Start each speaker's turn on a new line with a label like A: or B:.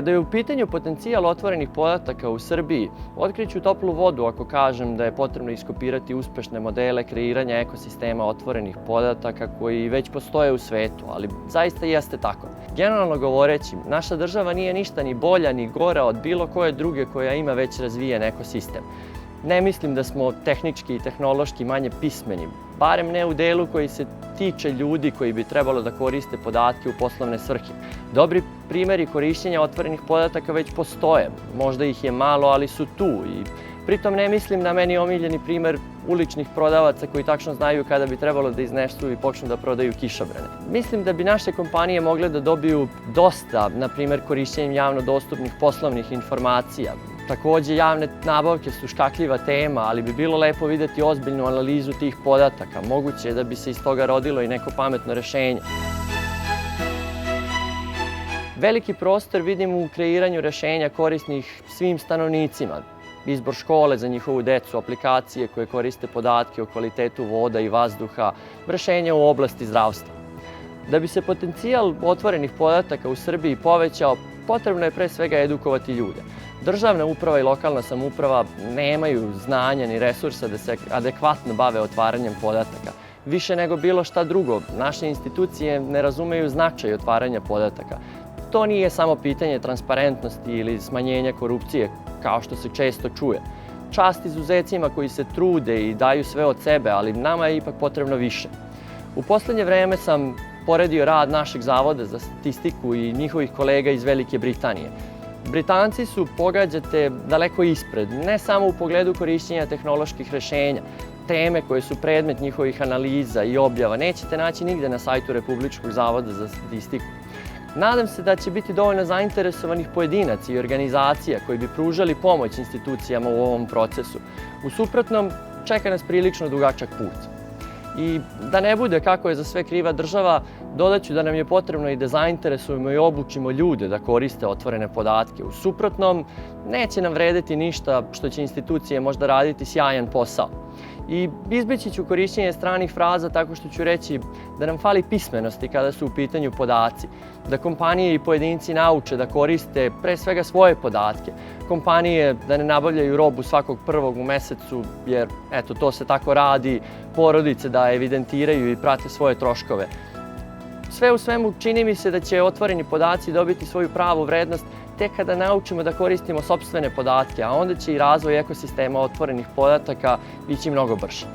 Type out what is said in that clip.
A: Kada je u pitanju potencijal otvorenih podataka u Srbiji, otkriću toplu vodu ako kažem da je potrebno iskopirati uspešne modele kreiranja ekosistema otvorenih podataka koji već postoje u svetu, ali zaista jeste tako. Generalno govoreći, naša država nije ništa ni bolja ni gora od bilo koje druge koja ima već razvijen ekosistem. Ne mislim da smo tehnički i tehnološki manje pismeni, barem ne u delu koji se tiče ljudi koji bi trebalo da koriste podatke u poslovne svrhe. Dobri primjeri korišćenja otvorenih podataka već postoje, možda ih je malo, ali su tu i pritom ne mislim na meni omiljeni primjer uličnih prodavaca koji tačno znaju kada bi trebalo da iznesu i počnu da prodaju kišobrane. Mislim da bi naše kompanije mogle da dobiju dosta, na primjer korišćenjem javno dostupnih poslovnih informacija. Takođe, javne nabavke su škakljiva tema, ali bi bilo lepo videti ozbiljnu analizu tih podataka. Moguće je da bi se iz toga rodilo i neko pametno rešenje. Veliki prostor vidim u kreiranju rešenja korisnih svim stanovnicima. Izbor škole za njihovu decu, aplikacije koje koriste podatke o kvalitetu voda i vazduha, rešenja u oblasti zdravstva. Da bi se potencijal otvorenih podataka u Srbiji povećao, potrebno je pre svega edukovati ljude. Državna uprava i lokalna samouprava nemaju znanja ni resursa da se adekvatno bave otvaranjem podataka. Više nego bilo šta drugo, naše institucije ne razumeju značaj otvaranja podataka. To nije samo pitanje transparentnosti ili smanjenja korupcije, kao što se često čuje. Čast izuzecima koji se trude i daju sve od sebe, ali nama je ipak potrebno više. U poslednje vreme sam poredio rad našeg Zavoda za statistiku i njihovih kolega iz Velike Britanije. Britanci su, pogađate, daleko ispred, ne samo u pogledu korišćenja tehnoloških rešenja. Teme koje su predmet njihovih analiza i objava nećete naći nigde na sajtu Republičkog zavoda za statistiku. Nadam se da će biti dovoljno zainteresovanih pojedinaca i organizacija koji bi pružali pomoć institucijama u ovom procesu. U suprotnom, čeka nas prilično dugačak put. I da ne bude kako je za sve kriva država, dodaću da nam je potrebno i da zainteresujemo i obučimo ljude da koriste otvorene podatke. U suprotnom, neće nam vredeti ništa što će institucije možda raditi sjajan posao. I izbeći ću korišćenje stranih fraza tako što ću reći da nam fali pismenosti kada su u pitanju podaci, da kompanije i pojedinci nauče da koriste pre svega svoje podatke, kompanije da ne nabavljaju robu svakog prvog u mesecu jer eto to se tako radi, porodice da evidentiraju i prate svoje troškove. Sve u svemu čini mi se da će otvoreni podaci dobiti svoju pravu vrednost tek kada naučimo da koristimo sopstvene podatke, a onda će i razvoj ekosistema otvorenih podataka biti mnogo brže.